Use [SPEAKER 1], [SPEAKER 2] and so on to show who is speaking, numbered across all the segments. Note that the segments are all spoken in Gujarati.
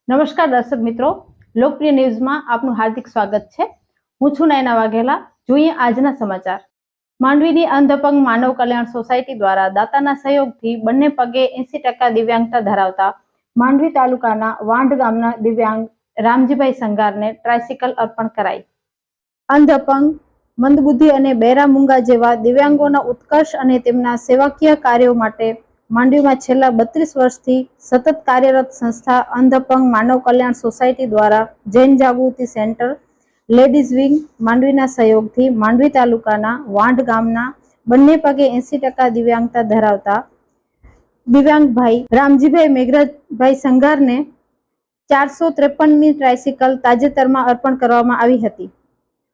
[SPEAKER 1] નમસ્કાર દર્શક મિત્રો, લોકપ્રિય ન્યૂઝમાં આપનું હાર્દિક સ્વાગત છે। હું છું નયના વાઘેલા। જોઈએ આજના સમાચાર। માંડવીની અંધપંગ માનવ કલ્યાણ સોસાયટી દ્વારા દાતાના સહયોગથી બંને પગે 80% દિવ્યાંગતા ધરાવતા માંડવી તાલુકાના વાંઢ ગામના દિવ્યાંગ રામજીભાઈ સંઘારને ટ્રાયસિકલ અર્પણ કરાઈ। અંધપંગ, મંદબુદ્ધિ અને બહેરા મૂંગા જેવા દિવ્યાંગોના ઉત્કર્ષ અને તેમના સેવાકીય કાર્યો માટે માંડવીમાં છેલ્લા 32 વર્ષથી સતત કાર્યરત સંસ્થા અંધપંગ માનવ કલ્યાણ સોસાયટી દ્વારા જૈન જાગૃતિ સેન્ટર લેડીઝ વિંગ માંડવીના સહયોગથી માંડવી તાલુકાના વાંઢ ગામના બંને પગે 80% દિવ્યાંગતા ધરાવતા દિવ્યાંગભાઈ રામજીભાઈ મેઘરાજભાઈ સંઘારને 453મી ટ્રાયસિકલ તાજેતરમાં અર્પણ કરવામાં આવી હતી।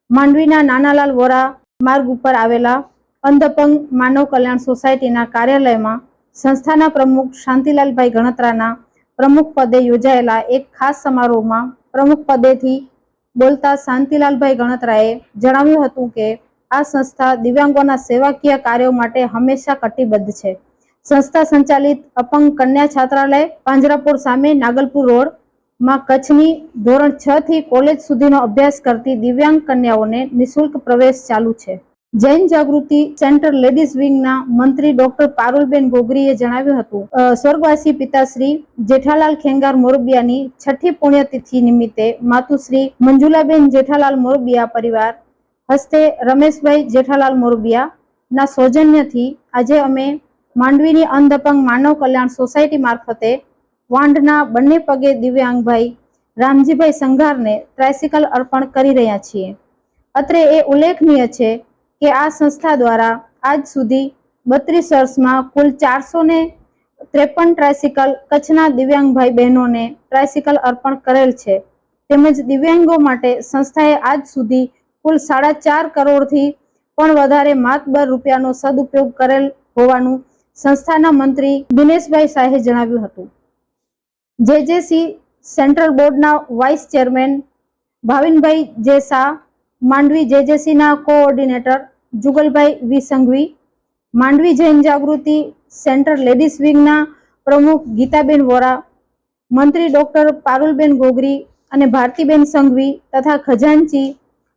[SPEAKER 1] માંડવીના નાનાલાલ વોરા માર્ગ ઉપર આવેલા અંધપંગ માનવ કલ્યાણ સોસાયટીના કાર્યાલયમાં સંસ્થાના પ્રમુખ શાંતિલાલભાઈ ગણત્રાના પ્રમુખ પદે યોજાયેલા એક ખાસ સમારોહમાં પ્રમુખ પદેથી બોલતા શાંતિલાલભાઈ ગણત્રાએ જણાવ્યું હતું કે આ સંસ્થા દિવ્યાંગોના સેવાકીય કાર્યો માટે હંમેશા કટિબદ્ધ છે। સંસ્થા સંચાલિત અપંગ કન્યા છાત્રાલય પાંજરાપોળ સામે નાગલપુર રોડ માં કચ્છની ધોરણ 6 થી કોલેજ સુધીનો અભ્યાસ કરતી દિવ્યાંગ કન્યાઓને નિઃશુલ્ક પ્રવેશ ચાલુ છે। જૈન જાગૃતિ સેન્ટર લેડીઝ વિંગના મંત્રી ડોક્ટર પારુલબેન ગોગરીએ જણાવ્યું હતું સ્વર્ગવાસી પિતાશ્રી જેઠાલાલ ખેંગાર મોરબિયાની 6ઠી પુણ્યતિથિ નિમિત્તે માતુશ્રી મંજુલાબેન જેઠાલાલ મોરબિયા પરિવાર હસ્તે રમેશભાઈ જેઠાલાલ મોરબિયા ના સૌજન્યથી આજે અમે માંડવીની અંધપંગ માનવ કલ્યાણ સોસાયટી મારફતે વાંઢના બંને પગે દિવ્યાંગભાઈ રામજીભાઈ સંઘારને ટ્રાયસિકલ અર્પણ કરી રહ્યા છીએ। અત્રે એ ઉલ્લેખનીય છે કે આ સંસ્થા દ્વારા આજ સુધી 32 વર્ષમાં કુલ 453 ટ્રાયસિકલ કચ્છના દિવ્યાંગભાઈ બહેનોને ટ્રાયસિકલ અર્પણ કરેલ છે। તેમજ દિવ્યાંગો માટે સંસ્થાએ આજ સુધી કુલ 4.5 કરોડથી પણ વધારે માતબર રૂપિયાનો સદુપયોગ કરેલ હોવાનું સંસ્થાના મંત્રી દિનેશભાઈ શાહે જણાવ્યું હતું। જેજેસી સેન્ટ્રલ બોર્ડના વાઇસ ચેરમેન ભાવિનભાઈ જે શાહ, માંડવી જેજેસીના કોઓર્ડિનેટર જુગલભાઈ વી સંઘવી, માંડવી જૈન જાગૃતિ સેન્ટર લેડીઝ વિંગના પ્રમુખ ગીતાબેન વોરા, મંત્રી ડોક્ટર પારુલબેન ગોગરી અને ભારતીબેન સંઘવી તથા ખજાનચી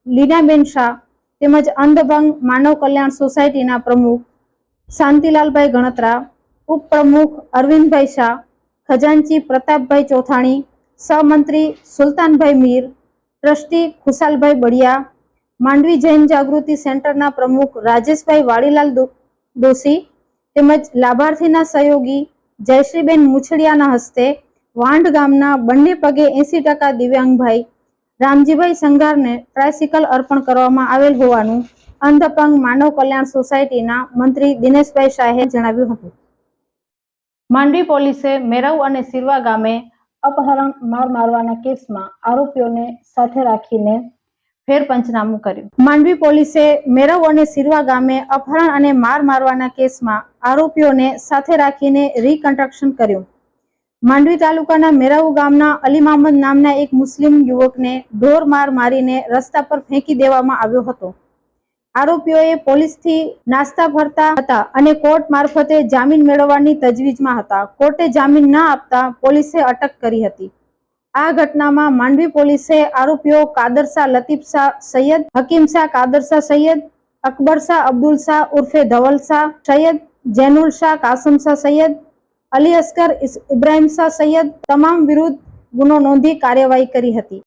[SPEAKER 1] લીનાબેન શાહ તેમજ અંધપંગ માનવ કલ્યાણ સોસાયટીના પ્રમુખ શાંતિલાલભાઈ ગણત્રા, ઉપપ્રમુખ અરવિંદભાઈ શાહ, ખજાનચી પ્રતાપભાઈ ચોથાણી, સહમંત્રી સુલતાનભાઈ મીર, ટ્રસ્ટી ખુશાલભાઈ બળિયા, માંડવી જૈન જાગૃતિ સેન્ટરના પ્રમુખ રાજેશભાઈ વાડીલાલ દોશી તેમજ લાભાર્થીના સહયોગી જયશ્રીબેન મુછડિયાના હસ્તે વાંઢ ગામના બંને પગે 80% દિવ્યાંગભાઈ રામજીભાઈ સંઘારને ટ્રાયસિકલ અર્પણ કરવામાં આવેલ હોવાનું અંધપંગ માનવ કલ્યાણ સોસાયટીના મંત્રી દિનેશભાઈ શાહે જણાવ્યું હતું। માંડવી પોલીસે મેરવ અને સિરવા ગામે અપહરણ માર મારવાના કેસમાં આરોપીઓને સાથે રાખીને ફેર પંચનામું કર્યું। માંડવી પોલીસે મેરવ અને સિરવા ગામે અપહરણ અને માર મારવાના કેસમાં આરોપીઓને સાથે રાખીને રીકન્સ્ટ્રક્શન કર્યું। માંડવી તાલુકાના મેરવ ગામના અલી મામદ નામના એક મુસ્લિમ યુવકને ઢોર માર મારીને રસ્તા પર ફેંકી દેવામાં આવ્યો હતો। આરોપીઓએ પોલીસથી નાસ્તા ફરતા હતા અને કોર્ટ મારફતે જામીન મેળવવાની તજવીજમાં હતા। કોર્ટે જામીન ન આપતા પોલીસે અટક કરી હતી। આ ઘટનામાં માંડવી પોલીસે આરોપીઓ કાદર શાહ લતીફ શાહ સૈયદ, હકીમ શાહ કાદર શાહ સૈયદ, અકબર શાહ અબ્દુલ શાહ ઉર્ફે ધવલ શાહ સૈયદ, જૈનુલ શાહ કાસમ શાહ સૈયદ, અલી અસ્કર ઇબ્રાહિમ શાહ સૈયદ તમામ વિરુદ્ધ ગુનો નોંધી કાર્યવાહી કરી હતી।